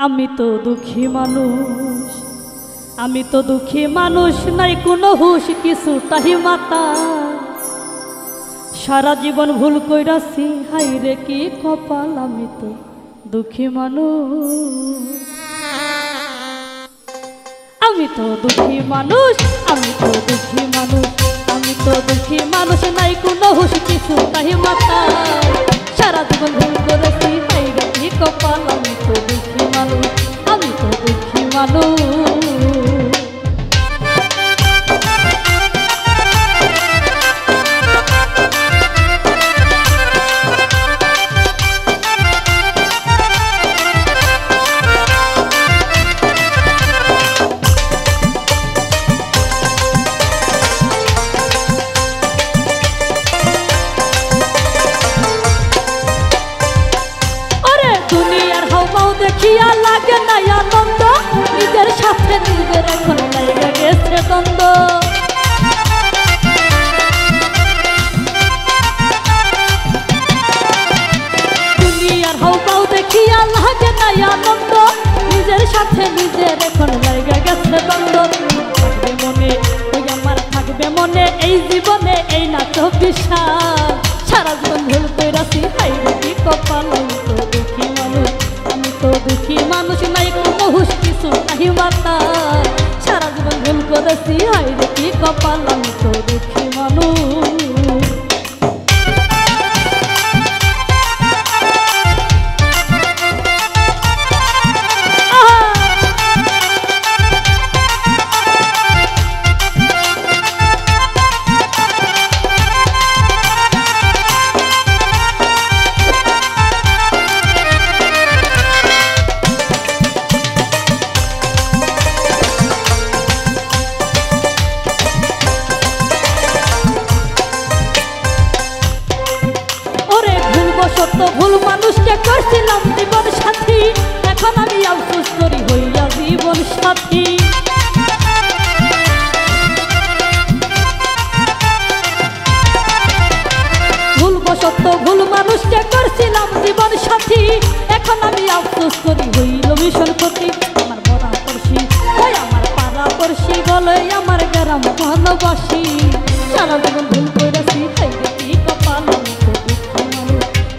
আমি তো দুঃখী মানুষ, আমি তো দুঃখী মানুষ, নাই কোনো হুশ কিছুটাই মাতা। সারা জীবন ভুল কইরাছি, হাই রে কি কপাল। আমি তো দুঃখী মানুষ, আমি তো দুঃখী মানুষ, আমি তো দুঃখী মানুষ, আমি তো দুঃখী মানুষ, নাই কোনো হুশ কিছুটাই মাতা। সারা জীবন ভুল করেছি, হাই রে কি কপাল। আমি তো দুঃখী মানুষ, আমি তো দুঃখী মানুষ। দেখিয়া লাগে না আনন্দ, নিজের সাথে নিজের এখন লেগে গেছে দ্বন্দ্ব। দুনিয়ার হাওয়াও দেখিয়া লাগে না আনন্দ, নিজের সাথে নিজের এখন লেগে গেছে দ্বন্দ্ব। থাকবে মনে ওই আমার থাকবে মনে এই জীবনে এই না তো বিশ্বাস। সারা জীবন ভুল কইরাছি, হাই রে কি কপাল। আমি তো দুঃখী মানুষ, নাই কোনো হুশ কিছুটাই মাতা। সারা জীবন ভুল করেছি, হাই রে কি কপাল। আমি তো দুঃখী মানুষ। সত্য ভুল মানুষকে করছিলাম জীবন সাথী, এখন আমি আফসোস করি হইয়া জীবন সাথী। ভুলবশত ভুল মানুষকে করছিলাম জীবন সাথী, এখন আমি আফসোস করি হইল ভীষণ ক্ষতি। আমার বড়া পড়শি ওই আমার পাড়া পড়শি বলে আমার গ্রাম ভালোবাসি। সারা জীবন ভুল করেছি, হাই রে কি কপাল।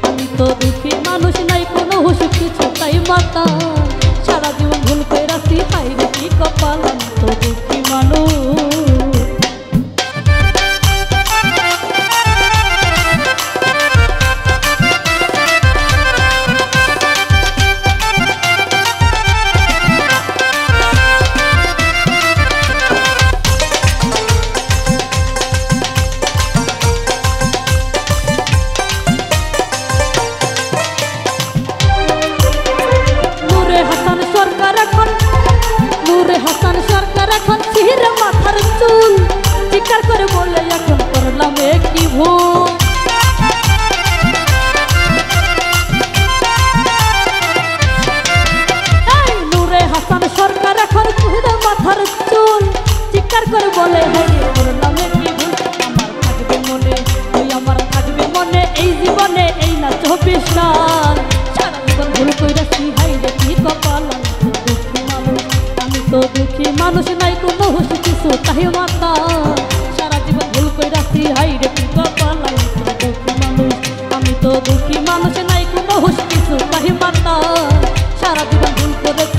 আমি তো দুঃখী মানুষ, নাই কোনো হুশ কিছুটাই মাতা। সারা জীবন ভুল কইরাছি, হাই রে কি কপাল। আমি তো দুঃখী মানুষ। হাসান সরকার এখন ছিঁড়ে মাথার চুল, স্বীকার করে বলে এখন করলাম কি ভুল। নূরে হাসান সরকার এখন ছিঁড়ে মাথার চুল, স্বীকার করে বলে করলাম কি ভুল। আমার থাকবে মনে ওই আমার থাকবে মনে এই জীবনে এই না 24 সাল। সারা জীবন ভুল কইরাছি, হাই রে কি কপাল। তো দুঃখী মানুষ, নাই কোনো হুশ কিছুটাই মাতা। সারা জীবন ভুল কইরাছি, হাই রে কি কপাল। আমি তো দুঃখী মানুষ, আমি তো দুঃখী মানুষ, নাই কোনো হুশ কিছুটাই মাতা। সারা জীবন ভুল করেছি।